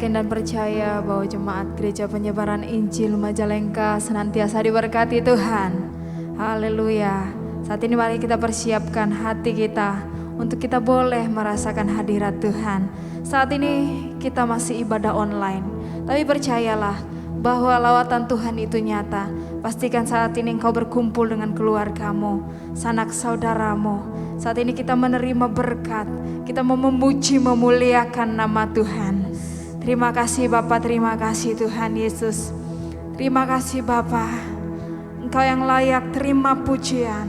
yakin dan percaya bahwa jemaat Gereja Penyebaran Injil Majalengka senantiasa diberkati Tuhan. Haleluya. Saat ini mari kita persiapkan hati kita untuk kita boleh merasakan hadirat Tuhan. Saat ini kita masih ibadah online, tapi percayalah bahwa lawatan Tuhan itu nyata. Pastikan saat ini engkau berkumpul dengan keluargamu, sanak saudaramu. Saat ini kita menerima berkat, kita mau memuji, memuliakan nama Tuhan. Terima kasih Bapa, terima kasih Tuhan Yesus. Terima kasih Bapa, Engkau yang layak terima pujian.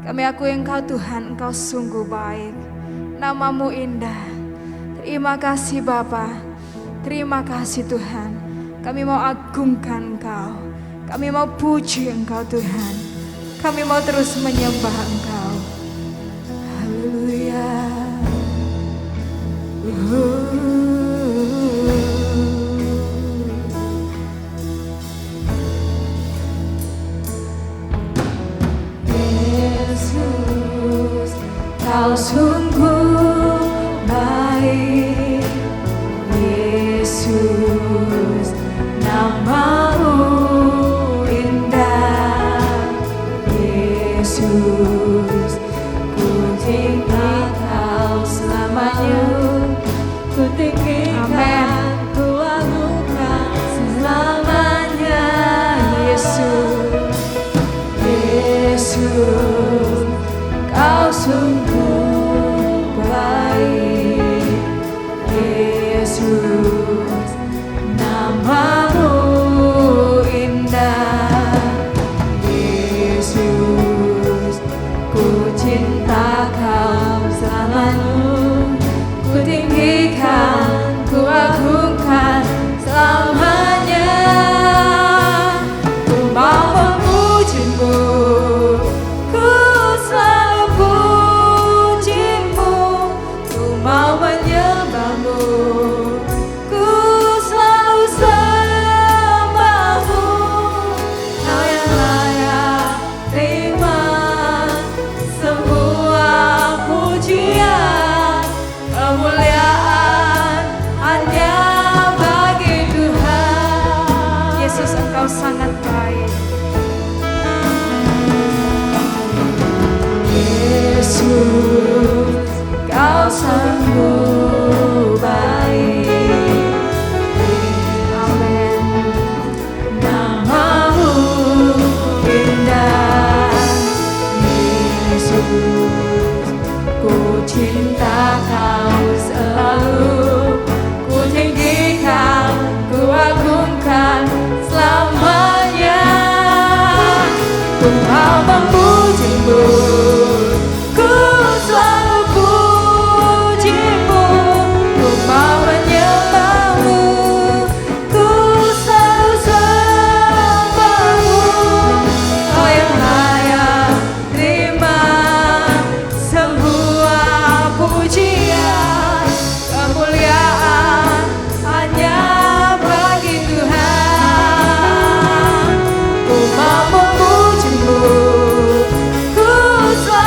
Kami akui Engkau Tuhan, Engkau sungguh baik, nama-Mu indah. Terima kasih Bapa, terima kasih Tuhan. Kami mau agungkan Engkau, kami mau puji Engkau Tuhan. Kami mau terus menyembah Engkau. Haleluya. Yesus, Kau sungguh baik. Yesus, nama-Mu indah. Yesus, ku tinggi Kau selamanya. Ku tinggikan, ku agungkan selamanya. Yesus, Yesus, Kau sungguh baik. Yesus, nama-Mu indah. Yesus, ku cinta Kau selamanya. Ku tinggikan, ku agungkan selamanya. Ku mau memuji-Mu, ku selalu puji-Mu. Ku mau menyembah-Mu, ku selalu sembah-Mu. Kau yang layak terima semua pujian, kemuliaan hanya bagi Tuhan. Yesus, Engkau sangat baik. Yesus, Kau sungguh baik. Amin. Nama-Mu indah. Yesus, ku cinta Kau selalu. Ku tinggikan, ku agungkan selamanya. Ku mau memuji-Mu, ku selalu puji-Mu. Ku mau menyembah-Mu, ku selalu sembah-Mu. Kau yang layak terima semua pujian, kemuliaan hanya bagi Tuhan. Ku mau memuji-Mu, ku selalu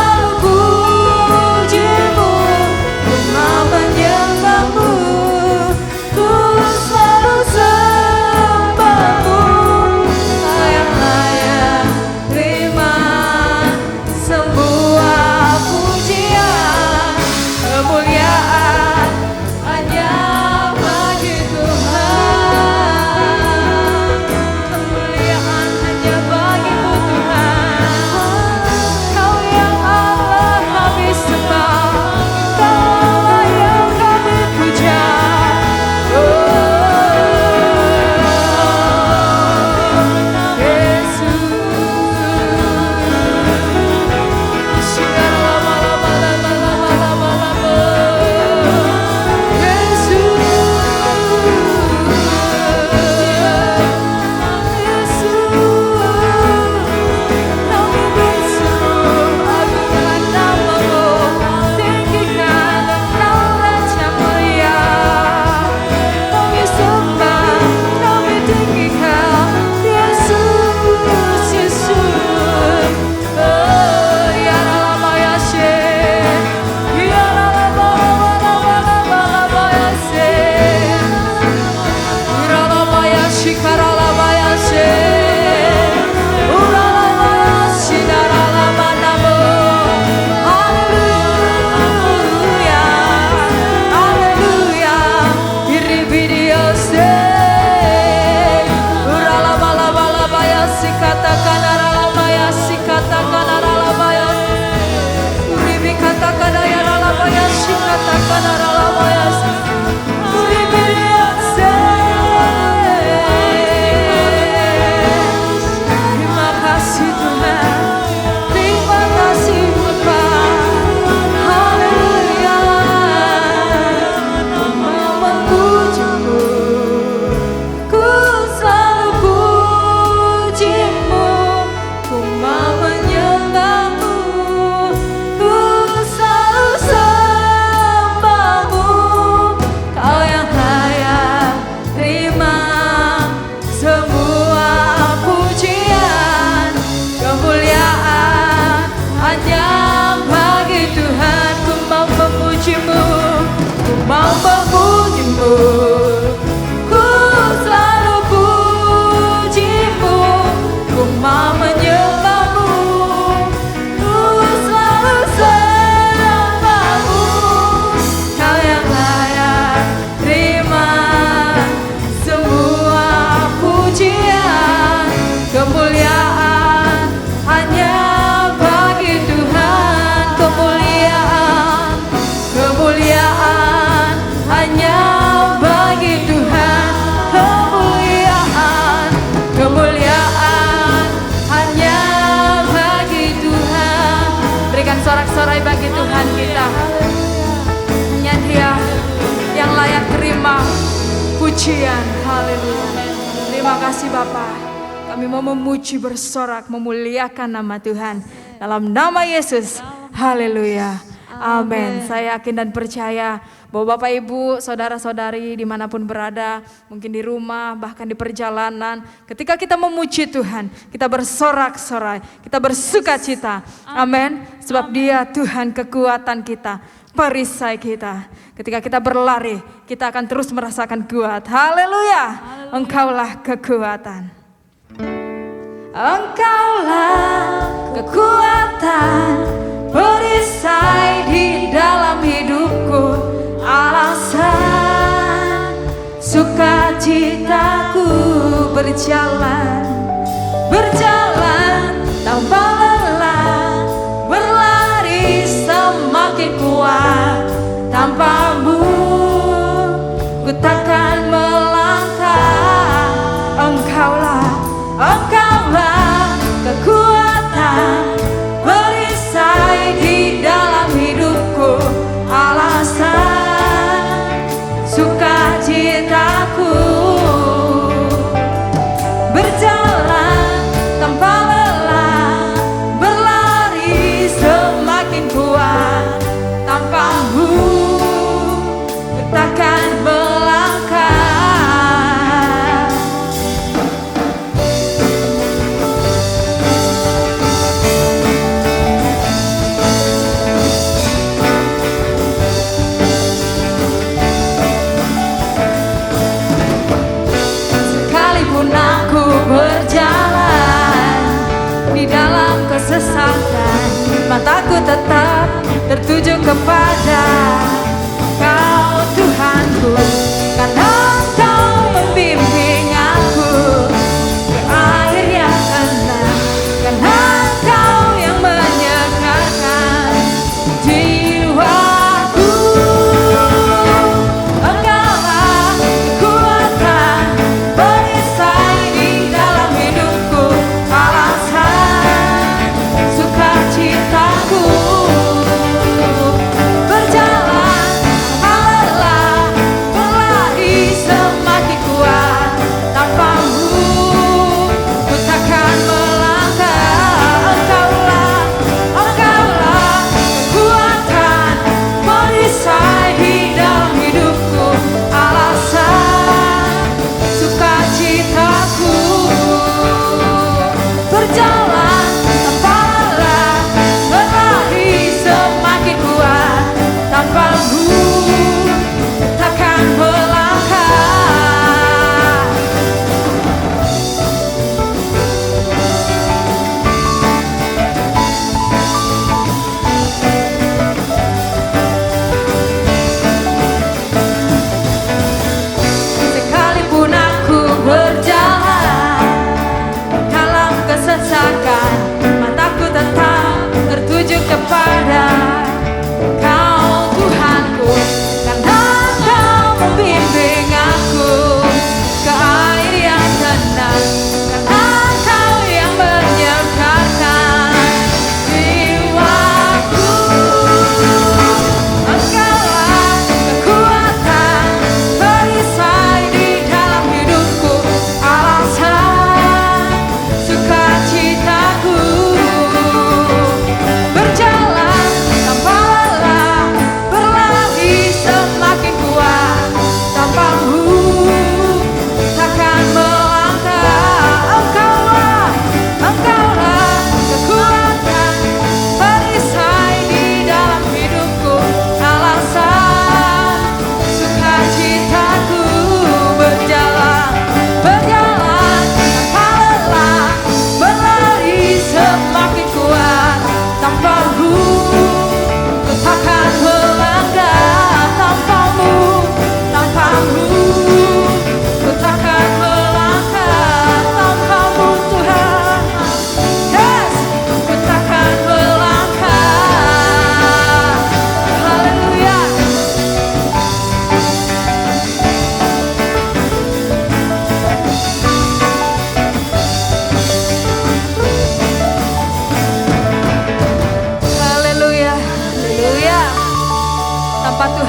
hanya bagi Tuhan ku mau memujimu, ku mau memujimu, ku selalu pujimu, ku mau menyembahmu, ku selalu sembahmu. Kau yang layak terima semua pujian, kemuliaan hanya bagi Tuhan, kemuliaan, kemuliaan hanya bagi Tuhan, kemuliaan, kemuliaan hanya bagi Tuhan. Berikan sorak-sorai bagi Tuhan kita. Hanya Dia yang layak terima pujian. Haleluya. Terima kasih Bapa. Kami mau memuji, bersorak, memuliakan nama Tuhan. Dalam nama Yesus. Haleluya. Amin. Saya yakin dan percaya bahwa Bapak Ibu, saudara-saudari dimanapun berada, mungkin di rumah, bahkan di perjalanan, ketika kita memuji Tuhan, kita bersorak-sorai, kita bersuka cita. Amin. Sebab Dia Tuhan kekuatan kita, perisai kita. Ketika kita berlari, kita akan terus merasakan kuat. Haleluya. Engkaulah kekuatan. Engkaulah kekuatan, perisai di dalam hidupku, alasan sukacitaku berjalan, berjalan tanpa lelah, berlari semakin kuat. Tanpamu ku takkan melangkah. Engkaulah, Engkaulah kekuatan, perisai di dalam hidupku, alasan sukacitaku berjalan tanpa lelah, berlari semakin kuat. Tanpamu ku takkan melangkah. Sekalipun aku berjalan di dalam kesesatan, mataku tetap tertuju kepada Kau Tuhanku, karena Kau membimbing aku ke air yang tenang, karena Kau yang menyegarkan jiwaku. Engkaulah kekuatan, perisai di dalam hidupku, alasan sukacitaku berjalan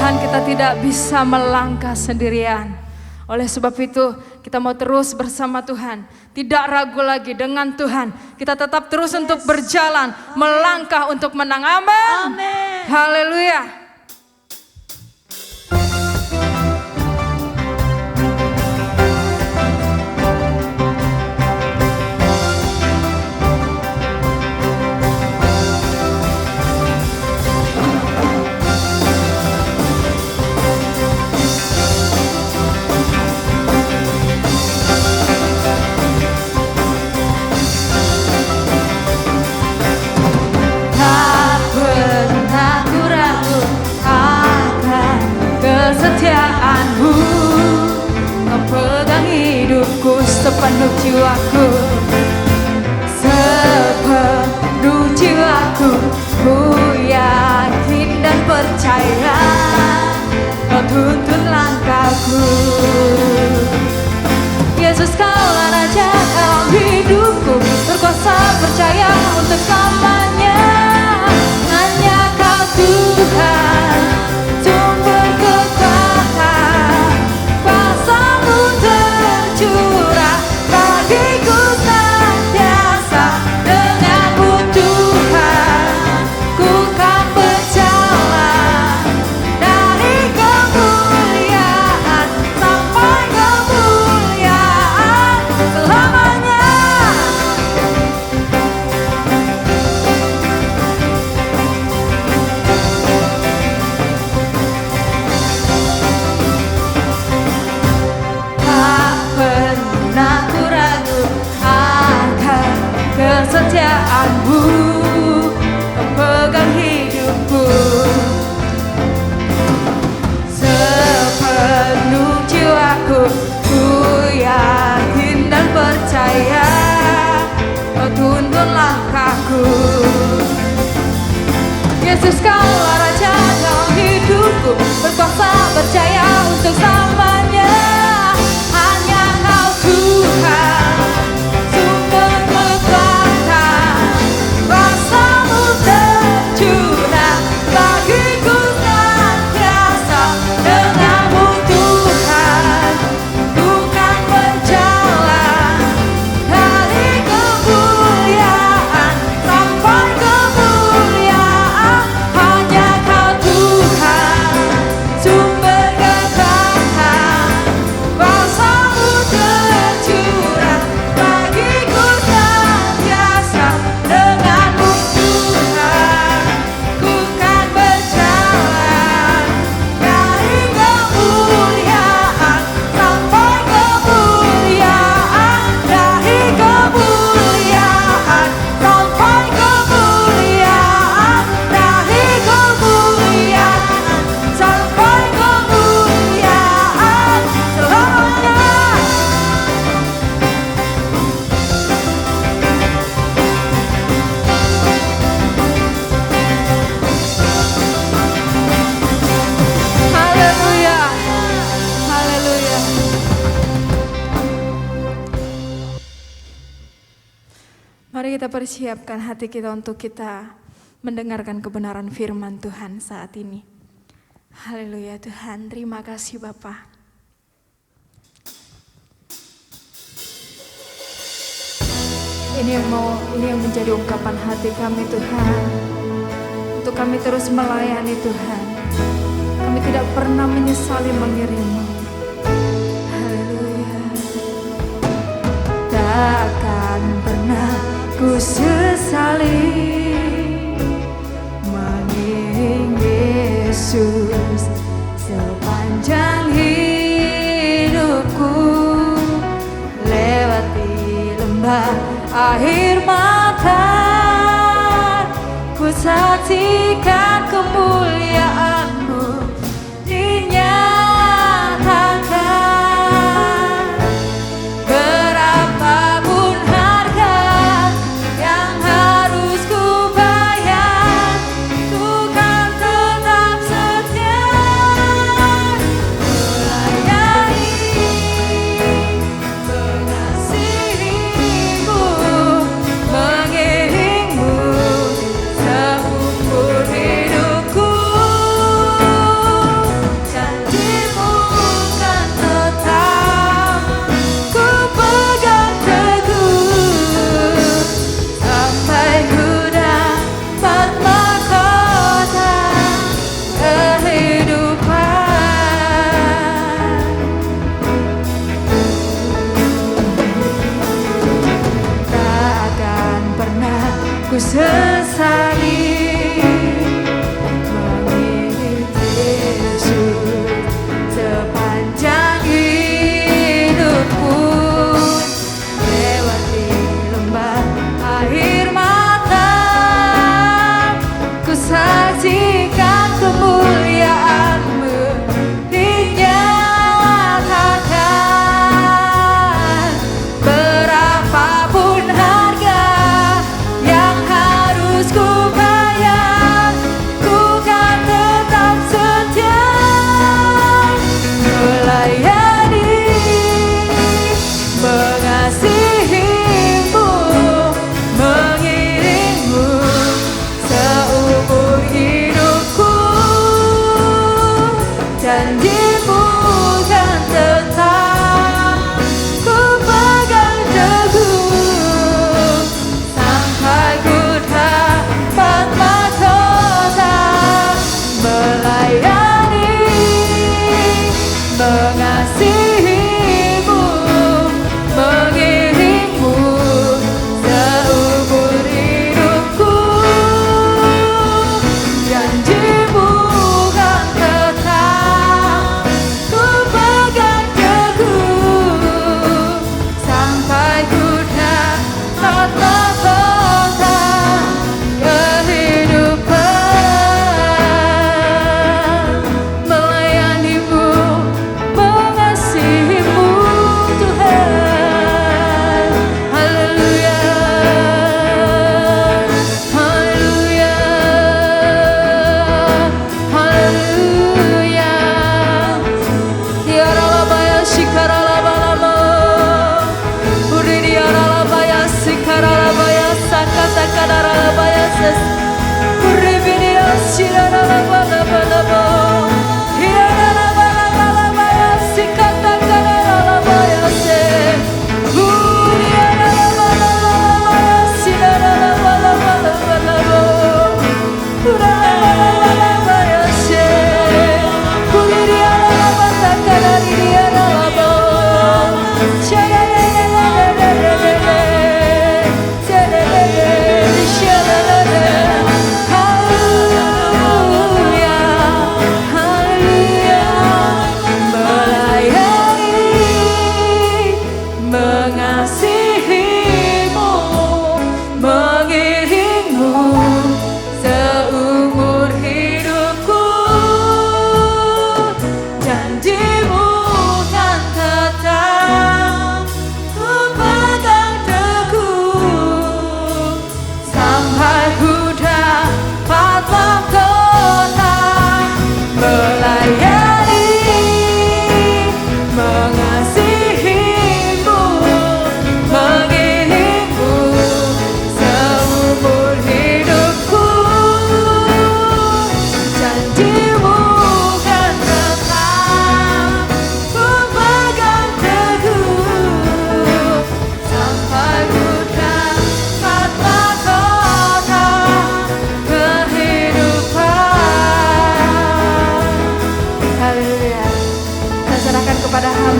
Tuhan, kita tidak bisa melangkah sendirian. Oleh sebab itu kita mau terus bersama Tuhan, tidak ragu lagi dengan Tuhan. Kita tetap terus untuk berjalan, melangkah untuk menang. Amin. Haleluya. Kesetiaanmu, kau pegang hidupku sepenuh jiwaku, sepenuh jiwaku. Ku yakin dan percaya kau tuntun langkahku. Yesus, kaulah Raja dalam hidupku, berkuasa percaya untuk selamanya. Hanya Kau Tuhan, sumber kekuatan, kuasa-Mu tercurah bagiku senantiasa. Denganmu Tuhan, ku kan berjalan dari kemuliaan sampai kemuliaan selamanya. Kesetiaanmu, kau pegang hidupku, sepenuh jiwaku. Ku yakin dan percaya kau tuntun langkahku. Yesus, kaulah Raja dalam hidupku, berkuasa percaya untuk selamanya. Hanya Kau Tuhan, sumber kekuatan, kuasa-Mu tercurah bagiku senantiasa. Denganmu Tuhan, ku kan berjalan dari kemuliaan sampai kemuliaan. Hanya Kau Tuhan, sumber kekuatan, kuasa-Mu tercurah bagiku senantiasa. Denganmu Tuhan, ku kan berjalan dari kemuliaan sampai kemuliaan, dari kemuliaan sampai kemuliaan, dari kemuliaan sampai kemuliaan selamanya. Haleluya, haleluya. Mari kita persiapkan hati kita untuk kita mendengarkan kebenaran firman Tuhan saat ini. Haleluya Tuhan, terima kasih Bapa. Ini yang menjadi ungkapan hati kami Tuhan, untuk kami terus melayani Tuhan. Kami tidak pernah menyesali mengirim-Mu. Haleluya. Takkan pernah ku sesali mengiring Yesus sepanjang hidupku, lewati lembah air mata, ku saksikan kemuliaan-Mu dinyatakan. Berapapun harga yang harus ku bayar, ku kan tetap setia melayani, mengasihi-Mu, mengiring-Mu seumur hidupku.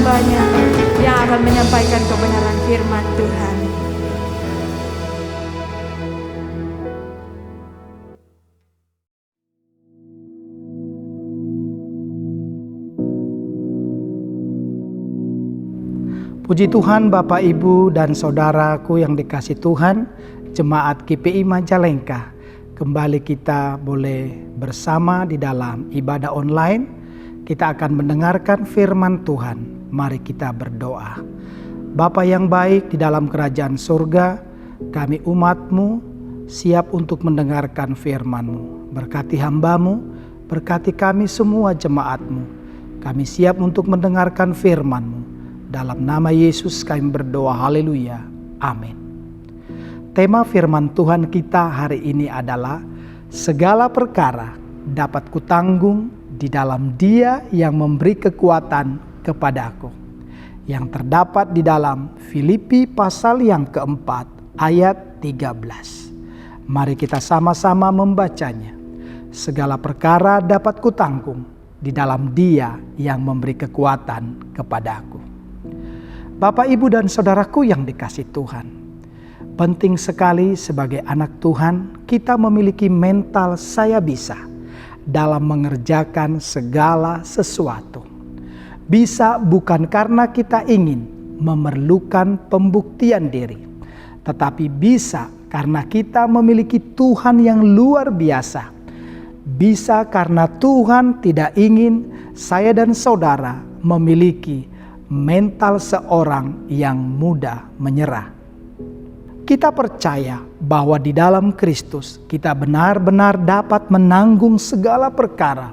hamba-Nya yang akan menyampaikan kebenaran firman Tuhan. Puji Tuhan, Bapak, Ibu, dan saudaraku yang dikasihi Tuhan, Jemaat GPI Majalengka. Kembali kita boleh bersama di dalam ibadah online. Kita akan mendengarkan firman Tuhan. Mari kita berdoa. Bapa yang baik di dalam kerajaan surga, kami umat-Mu siap untuk mendengarkan firman-Mu. Berkati hamba-Mu, berkati kami semua jemaat-Mu. Kami siap untuk mendengarkan firman-Mu. Dalam nama Yesus kami berdoa, haleluya, amin. Tema firman Tuhan kita hari ini adalah segala perkara dapat kutanggung di dalam Dia yang memberi kekuatan kepadaku. Yang terdapat di dalam Filipi pasal yang keempat ayat 13. Mari kita sama-sama membacanya. Segala perkara dapat kutanggung di dalam Dia yang memberi kekuatan kepadaku. Bapak, Ibu, dan saudaraku yang dikasihi Tuhan, penting sekali sebagai anak Tuhan kita memiliki mental saya bisa dalam mengerjakan segala sesuatu. Bisa bukan karena kita ingin memerlukan pembuktian diri, tetapi bisa karena kita memiliki Tuhan yang luar biasa. Bisa karena Tuhan tidak ingin saya dan saudara memiliki mental seorang yang mudah menyerah. Kita percaya bahwa di dalam Kristus kita benar-benar dapat menanggung segala perkara,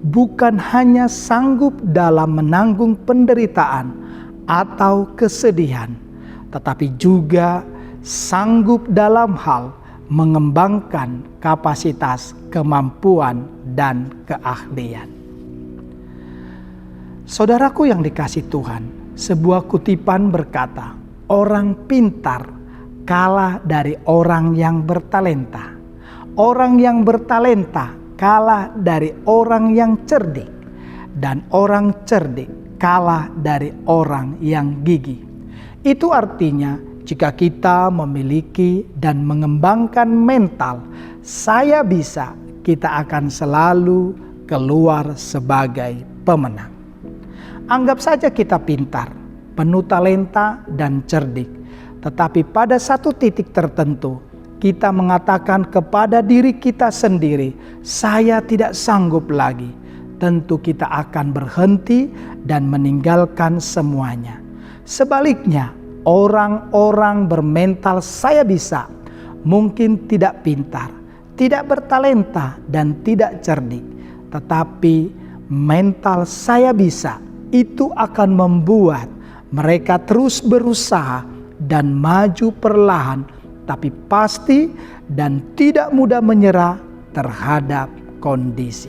bukan hanya sanggup dalam menanggung penderitaan atau kesedihan, tetapi juga sanggup dalam hal mengembangkan kapasitas, kemampuan, dan keahlian. Saudaraku yang dikasihi Tuhan, sebuah kutipan berkata, orang pintar kalah dari orang yang bertalenta. Orang yang bertalenta kalah dari orang yang cerdik. Dan orang cerdik kalah dari orang yang gigih. Itu artinya jika kita memiliki dan mengembangkan mental, saya bisa, kita akan selalu keluar sebagai pemenang. Anggap saja kita pintar, penuh talenta, dan cerdik. Tetapi pada satu titik tertentu, kita mengatakan kepada diri kita sendiri, saya tidak sanggup lagi. Tentu kita akan berhenti dan meninggalkan semuanya. Sebaliknya, orang-orang bermental saya bisa, mungkin tidak pintar, tidak bertalenta, dan tidak cerdik. Tetapi mental saya bisa, itu akan membuat mereka terus berusaha dan maju perlahan, tapi pasti dan tidak mudah menyerah terhadap kondisi.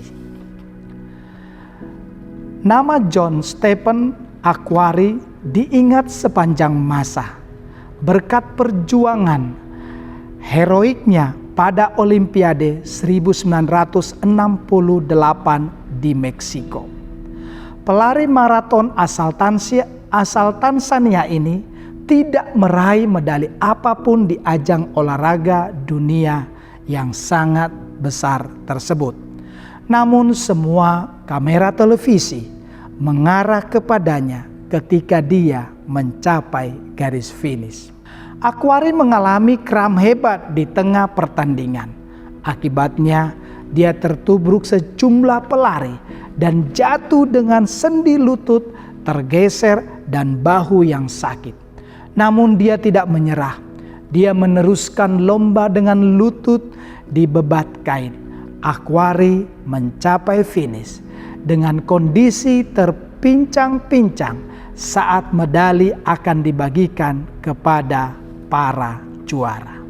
Nama John Stephen Akhwari diingat sepanjang masa berkat perjuangan heroiknya pada Olimpiade 1968 di Meksiko. Pelari maraton asal Tanzania ini tidak meraih medali apapun di ajang olahraga dunia yang sangat besar tersebut. Namun semua kamera televisi mengarah kepadanya ketika dia mencapai garis finish. Akhwari mengalami kram hebat di tengah pertandingan. Akibatnya dia tertubruk sejumlah pelari dan jatuh dengan sendi lutut tergeser dan bahu yang sakit. Namun dia tidak menyerah. Dia meneruskan lomba dengan lutut di bebat kain. Akhwari mencapai finish dengan kondisi terpincang-pincang saat medali akan dibagikan kepada para juara.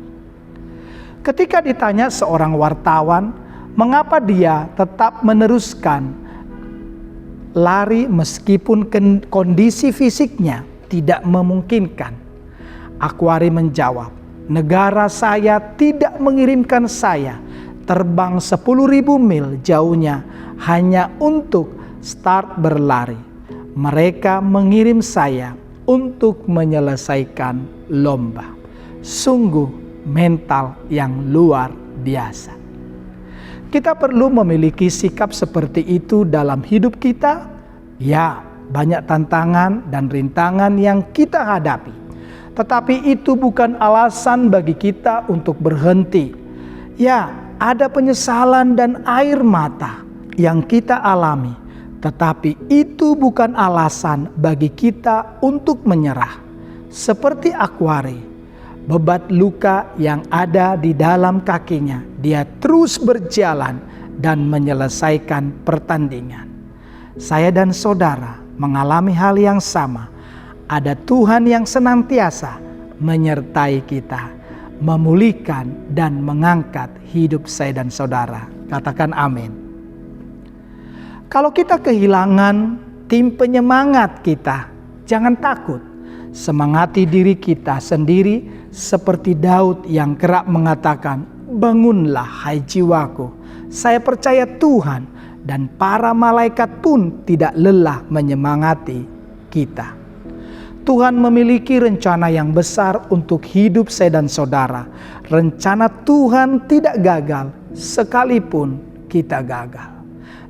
Ketika ditanya seorang wartawan mengapa dia tetap meneruskan lari meskipun kondisi fisiknya tidak memungkinkan, Akhwari menjawab, negara saya tidak mengirimkan saya terbang 10.000 mil jauhnya hanya untuk start berlari. mereka mengirim saya untuk menyelesaikan lomba. Sungguh mental yang luar biasa. Kita perlu memiliki sikap seperti itu dalam hidup kita. Ya, banyak tantangan dan rintangan yang kita hadapi. Tetapi itu bukan alasan bagi kita untuk berhenti. Ya, ada penyesalan dan air mata yang kita alami. Tetapi itu bukan alasan bagi kita untuk menyerah. Seperti Akwari, bebat luka yang ada di dalam kakinya, dia terus berjalan dan menyelesaikan pertandingan. Saya dan saudara mengalami hal yang sama. Ada Tuhan yang senantiasa menyertai kita, memulihkan dan mengangkat hidup saya dan saudara. Katakan amin. Kalau kita kehilangan tim penyemangat kita, jangan takut. Semangati diri kita sendiri seperti Daud yang kerap mengatakan, "Bangunlah hai jiwaku, saya percaya Tuhan," dan para malaikat pun tidak lelah menyemangati kita. Tuhan memiliki rencana yang besar untuk hidup saya dan saudara. Rencana Tuhan tidak gagal sekalipun kita gagal.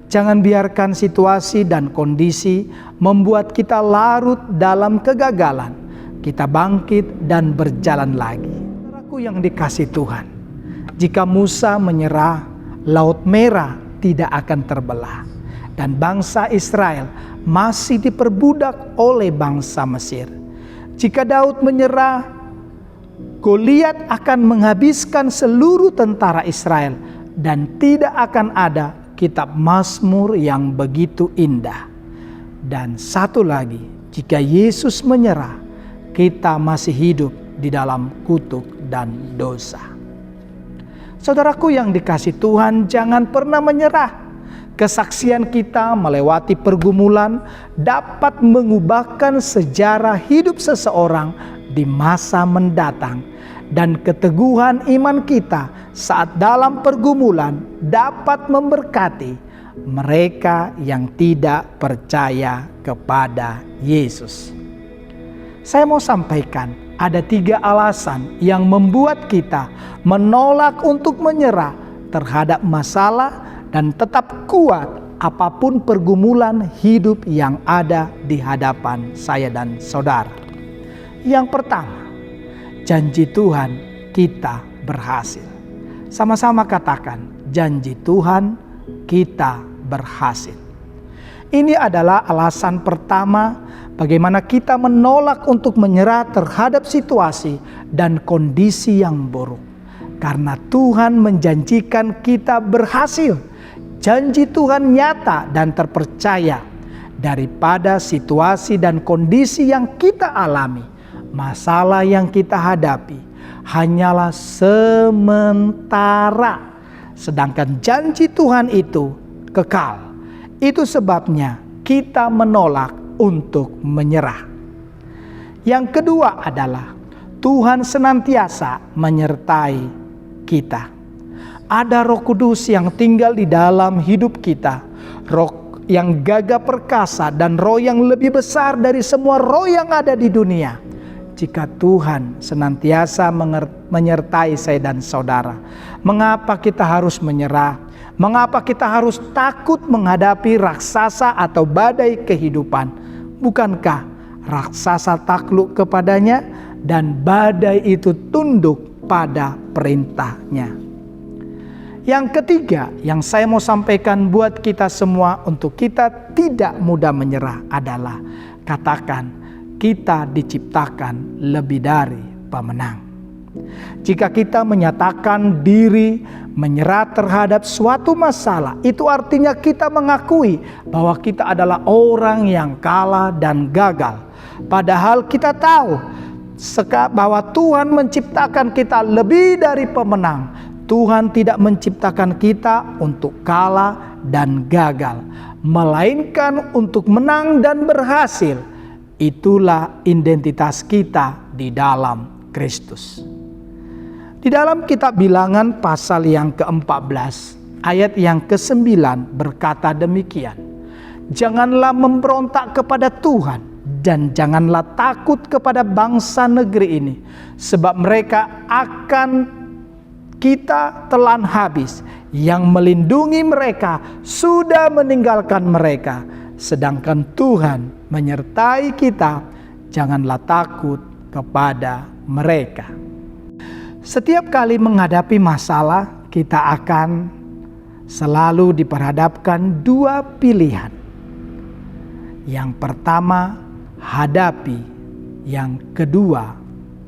Jangan biarkan situasi dan kondisi membuat kita larut dalam kegagalan. Kita bangkit dan berjalan lagi. Saudaraku yang dikasihi Tuhan, jika Musa menyerah, Laut Merah tidak akan terbelah. Dan bangsa Israel masih diperbudak oleh bangsa Mesir. Jika Daud menyerah, Goliat akan menghabiskan seluruh tentara Israel. Dan tidak akan ada kitab Mazmur yang begitu indah. Dan satu lagi, jika Yesus menyerah, kita masih hidup di dalam kutuk dan dosa. Saudaraku yang dikasihi Tuhan, jangan pernah menyerah. Kesaksian kita melewati pergumulan dapat mengubahkan sejarah hidup seseorang di masa mendatang. Dan keteguhan iman kita saat dalam pergumulan dapat memberkati mereka yang tidak percaya kepada Yesus. Saya mau sampaikan ada 3 alasan yang membuat kita menolak untuk menyerah terhadap masalah dan tetap kuat apapun pergumulan hidup yang ada di hadapan saya dan saudara. Yang pertama, janji Tuhan kita berhasil. Sama-sama katakan, janji Tuhan kita berhasil. Ini adalah alasan pertama bagaimana kita menolak untuk menyerah terhadap situasi dan kondisi yang buruk. Karena Tuhan menjanjikan kita berhasil. Janji Tuhan nyata dan terpercaya. Daripada situasi dan kondisi yang kita alami, masalah yang kita hadapi hanyalah sementara. Sedangkan janji Tuhan itu kekal. Itu sebabnya kita menolak untuk menyerah. Yang kedua adalah Tuhan senantiasa menyertai kita. Ada Roh Kudus yang tinggal di dalam hidup kita. Roh yang gagah perkasa dan roh yang lebih besar dari semua roh yang ada di dunia. Jika Tuhan senantiasa menyertai saya dan saudara, mengapa kita harus menyerah? Mengapa kita harus takut menghadapi raksasa atau badai kehidupan? Bukankah raksasa takluk kepadanya dan badai itu tunduk pada perintahnya? Yang ketiga yang saya mau sampaikan buat kita semua untuk kita tidak mudah menyerah adalah katakan, kita diciptakan lebih dari pemenang. Jika kita menyatakan diri menyerah terhadap suatu masalah, itu artinya kita mengakui bahwa kita adalah orang yang kalah dan gagal. Padahal kita tahu bahwa Tuhan menciptakan kita lebih dari pemenang. Tuhan tidak menciptakan kita untuk kalah dan gagal, melainkan untuk menang dan berhasil. Itulah identitas kita di dalam Kristus. Di dalam kitab Bilangan pasal yang ke-14, ayat yang ke-9 berkata demikian. Janganlah memberontak kepada Tuhan dan janganlah takut kepada bangsa negeri ini, sebab mereka akan kita telan habis. Yang melindungi mereka sudah meninggalkan mereka, sedangkan Tuhan menyertai kita. Janganlah takut kepada mereka. Setiap kali menghadapi masalah, kita akan selalu diperhadapkan dua pilihan. Yang pertama, hadapi. Yang kedua,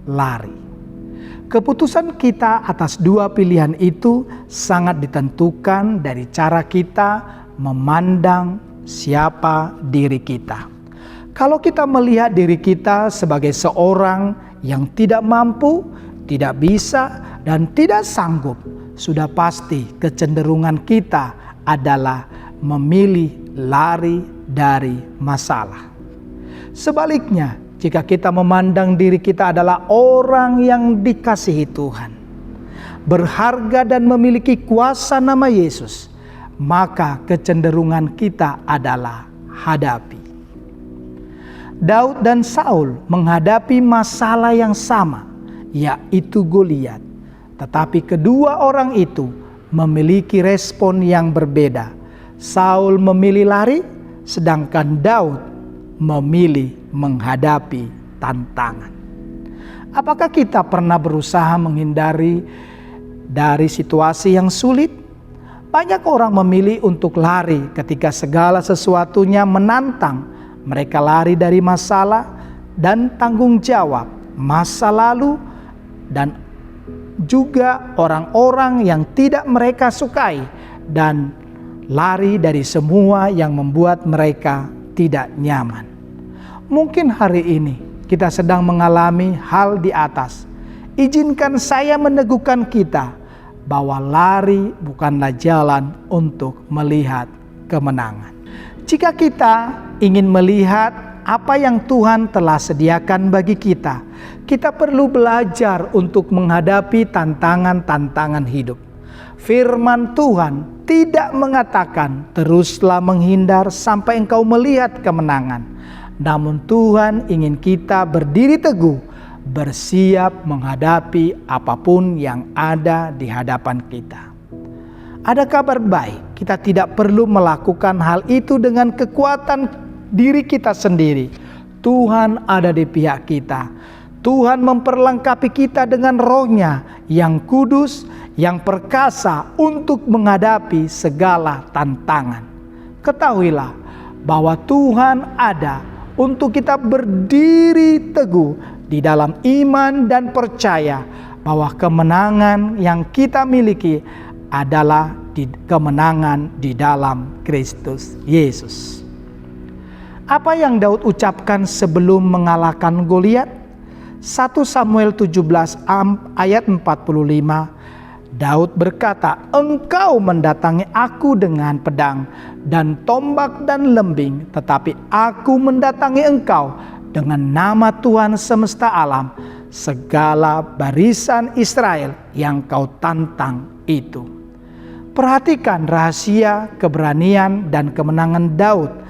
lari. Keputusan kita atas dua pilihan itu sangat ditentukan dari cara kita memandang siapa diri kita. Kalau kita melihat diri kita sebagai seorang yang tidak mampu, tidak bisa, dan tidak sanggup, sudah pasti kecenderungan kita adalah memilih lari dari masalah. Sebaliknya, jika kita memandang diri kita adalah orang yang dikasihi Tuhan, berharga dan memiliki kuasa nama Yesus, maka kecenderungan kita adalah hadapi. Daud dan Saul menghadapi masalah yang sama, yaitu Goliat. Tetapi kedua orang itu memiliki respon yang berbeda. Saul memilih lari, sedangkan Daud memilih menghadapi tantangan. Apakah kita pernah berusaha menghindari dari situasi yang sulit? Banyak orang memilih untuk lari ketika segala sesuatunya menantang. Mereka lari dari masalah dan tanggung jawab masa lalu dan juga orang-orang yang tidak mereka sukai, dan lari dari semua yang membuat mereka tidak nyaman. Mungkin hari ini kita sedang mengalami hal di atas. Izinkan saya meneguhkan kita bahwa lari bukanlah jalan untuk melihat kemenangan. Jika kita ingin melihat apa yang Tuhan telah sediakan bagi kita, kita perlu belajar untuk menghadapi tantangan-tantangan hidup. Firman Tuhan tidak mengatakan teruslah menghindar sampai engkau melihat kemenangan. Namun Tuhan ingin kita berdiri teguh, bersiap menghadapi apapun yang ada di hadapan kita. Ada kabar baik, kita tidak perlu melakukan hal itu dengan kekuatan diri kita sendiri. Tuhan ada di pihak kita. Tuhan memperlengkapi kita dengan Roh-Nya yang kudus, yang perkasa untuk menghadapi segala tantangan. Ketahuilah bahwa Tuhan ada untuk kita berdiri teguh di dalam iman dan percaya bahwa kemenangan yang kita miliki adalah kemenangan di dalam Kristus Yesus. Apa yang Daud ucapkan sebelum mengalahkan Goliat? 1 Samuel 17 ayat 45, Daud berkata, "Engkau mendatangi aku dengan pedang dan tombak dan lembing, tetapi aku mendatangi engkau dengan nama Tuhan semesta alam, segala barisan Israel yang kau tantang itu." Perhatikan rahasia keberanian dan kemenangan Daud.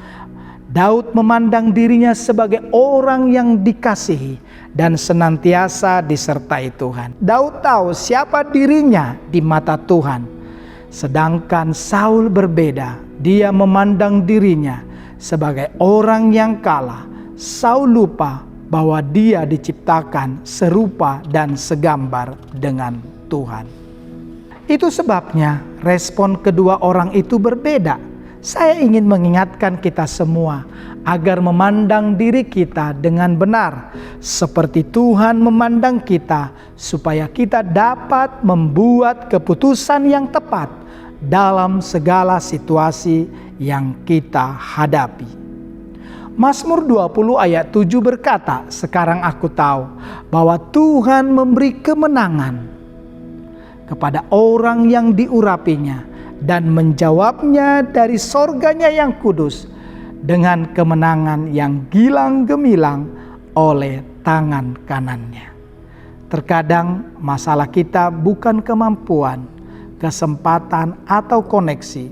Daud memandang dirinya sebagai orang yang dikasihi dan senantiasa disertai Tuhan. Daud tahu siapa dirinya di mata Tuhan. Sedangkan Saul berbeda. Dia memandang dirinya sebagai orang yang kalah. Saul lupa bahwa dia diciptakan serupa dan segambar dengan Tuhan. Itu sebabnya respon kedua orang itu berbeda. Saya ingin mengingatkan kita semua agar memandang diri kita dengan benar seperti Tuhan memandang kita, supaya kita dapat membuat keputusan yang tepat dalam segala situasi yang kita hadapi. Mazmur 20 ayat 7 berkata, "Sekarang aku tahu bahwa Tuhan memberi kemenangan kepada orang yang diurapinya dan menjawabnya dari sorganya yang kudus dengan kemenangan yang gilang gemilang oleh tangan kanannya." Terkadang masalah kita bukan kemampuan, kesempatan atau koneksi,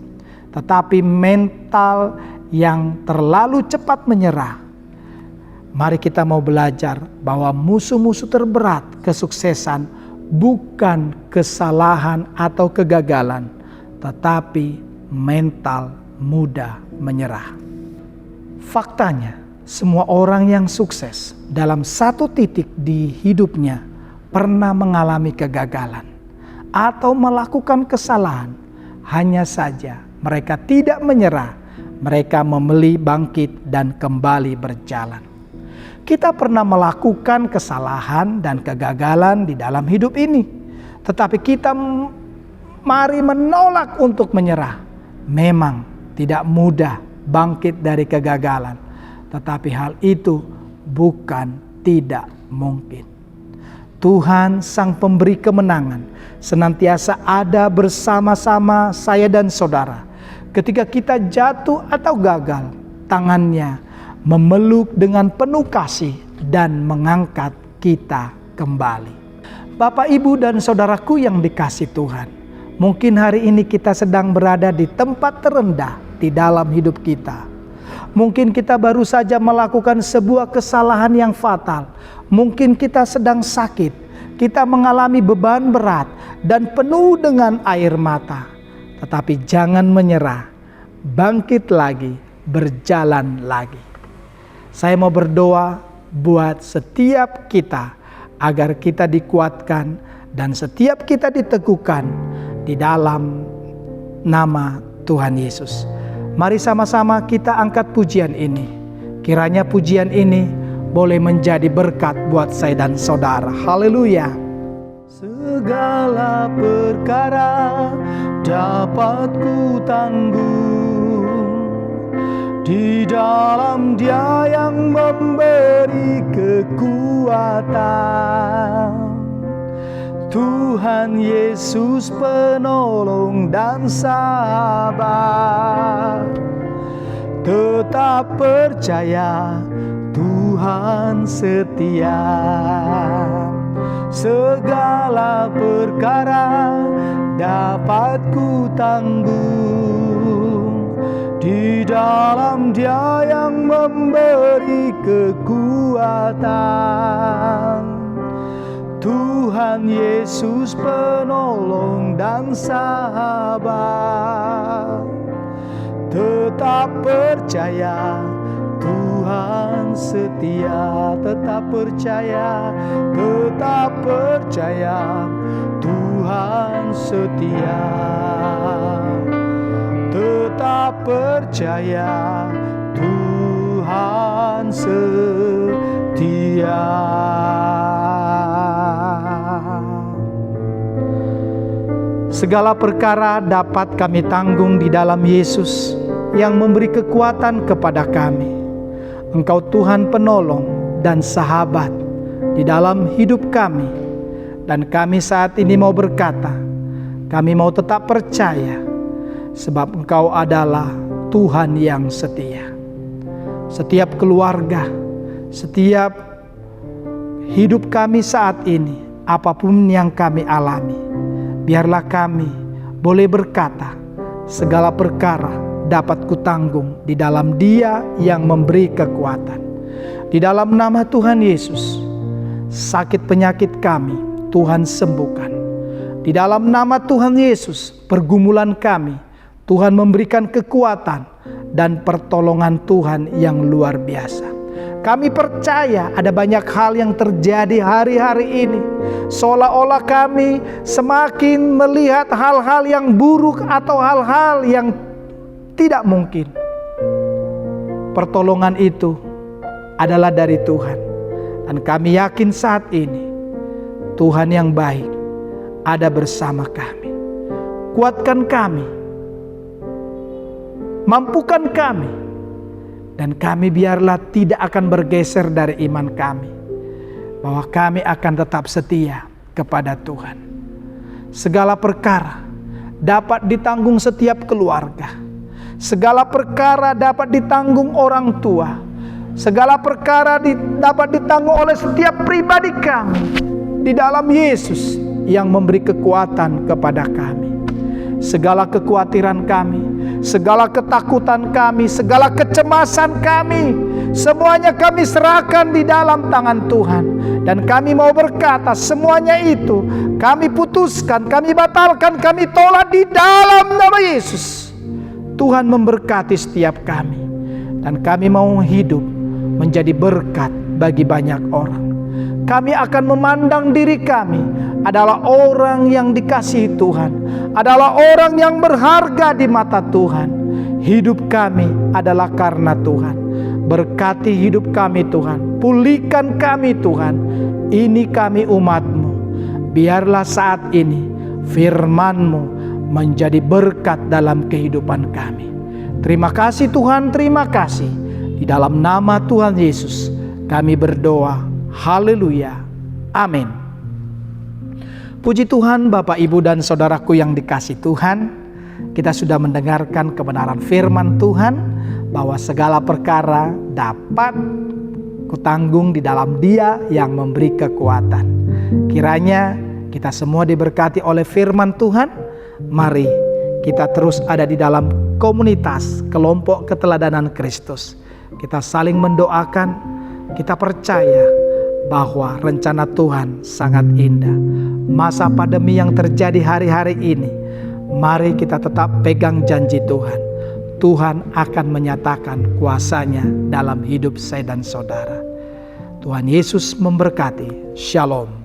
tetapi mental yang terlalu cepat menyerah. Mari kita mau belajar bahwa musuh-musuh terberat kesuksesan bukan kesalahan atau kegagalan, tetapi mental mudah menyerah. Faktanya, semua orang yang sukses dalam satu titik di hidupnya pernah mengalami kegagalan atau melakukan kesalahan. Hanya saja mereka tidak menyerah, mereka memilih bangkit dan kembali berjalan. Kita pernah melakukan kesalahan dan kegagalan di dalam hidup ini, tetapi kita mari menolak untuk menyerah. Memang tidak mudah bangkit dari kegagalan, tetapi hal itu bukan tidak mungkin. Tuhan Sang Pemberi kemenangan senantiasa ada bersama-sama saya dan saudara. Ketika kita jatuh atau gagal, tangannya memeluk dengan penuh kasih dan mengangkat kita kembali. Bapak, Ibu, dan saudaraku yang dikasihi Tuhan, mungkin hari ini kita sedang berada di tempat terendah di dalam hidup kita. Mungkin kita baru saja melakukan sebuah kesalahan yang fatal. Mungkin kita sedang sakit, kita mengalami beban berat dan penuh dengan air mata. Tetapi jangan menyerah, bangkit lagi, berjalan lagi. Saya mau berdoa buat setiap kita agar kita dikuatkan dan setiap kita diteguhkan di dalam nama Tuhan Yesus. Mari sama-sama kita angkat pujian ini. Kiranya pujian ini boleh menjadi berkat buat saya dan saudara. Haleluya. Segala perkara dapat ku tanggung di dalam Dia yang memberi kekuatan. Tuhan Yesus penolong dan sahabat. Tetap percaya Tuhan setia. Segala perkara dapat ku tanggung di dalam Dia yang memberi kekuatan. Tuhan Yesus penolong dan sahabat. Tetap percaya Tuhan setia. Tetap percaya Tuhan setia. Tetap percaya Tuhan setia. Segala perkara dapat kami tanggung di dalam Yesus yang memberi kekuatan kepada kami. Engkau Tuhan penolong dan sahabat di dalam hidup kami. Dan kami saat ini mau berkata, kami mau tetap percaya, sebab Engkau adalah Tuhan yang setia. Setiap keluarga, setiap hidup kami saat ini, apapun yang kami alami, biarlah kami boleh berkata, segala perkara dapat kutanggung di dalam Dia yang memberi kekuatan. Di dalam nama Tuhan Yesus, sakit penyakit kami Tuhan sembuhkan. Di dalam nama Tuhan Yesus, pergumulan kami Tuhan memberikan kekuatan dan pertolongan Tuhan yang luar biasa. Kami percaya ada banyak hal yang terjadi hari-hari ini. Seolah-olah kami semakin melihat hal-hal yang buruk atau hal-hal yang tidak mungkin. Pertolongan itu adalah dari Tuhan. Dan kami yakin saat ini Tuhan yang baik ada bersama kami. Kuatkan kami, mampukan kami, dan kami biarlah tidak akan bergeser dari iman kami, bahwa kami akan tetap setia kepada Tuhan. Segala perkara dapat ditanggung setiap keluarga. Segala perkara dapat ditanggung orang tua. Segala perkara dapat ditanggung oleh setiap pribadi kami di dalam Yesus yang memberi kekuatan kepada kami. Segala kekhawatiran kami, segala ketakutan kami, segala kecemasan kami, semuanya kami serahkan di dalam tangan Tuhan. Dan kami mau berkata, semuanya itu kami putuskan, kami batalkan, kami tolak di dalam nama Yesus. Tuhan memberkati setiap kami, dan kami mau hidup menjadi berkat bagi banyak orang. Kami akan memandang diri kami adalah orang yang dikasihi Tuhan, adalah orang yang berharga di mata Tuhan. Hidup kami adalah karena Tuhan. Berkati hidup kami Tuhan, pulihkan kami Tuhan. Ini kami umat-Mu. Biarlah saat ini firman-Mu menjadi berkat dalam kehidupan kami. Terima kasih Tuhan, terima kasih. Di dalam nama Tuhan Yesus kami berdoa. Haleluya. Amin. Puji Tuhan, Bapak, Ibu, dan saudaraku yang dikasihi Tuhan. Kita sudah mendengarkan kebenaran firman Tuhan, bahwa segala perkara dapat kutanggung di dalam Dia yang memberi kekuatan. Kiranya kita semua diberkati oleh firman Tuhan. Mari kita terus ada di dalam komunitas kelompok keteladanan Kristus. Kita saling mendoakan, kita percaya bahwa rencana Tuhan sangat indah. Masa pandemi yang terjadi hari-hari ini, mari kita tetap pegang janji Tuhan. Tuhan akan menyatakan kuasa-Nya dalam hidup saya dan saudara. Tuhan Yesus memberkati. Shalom.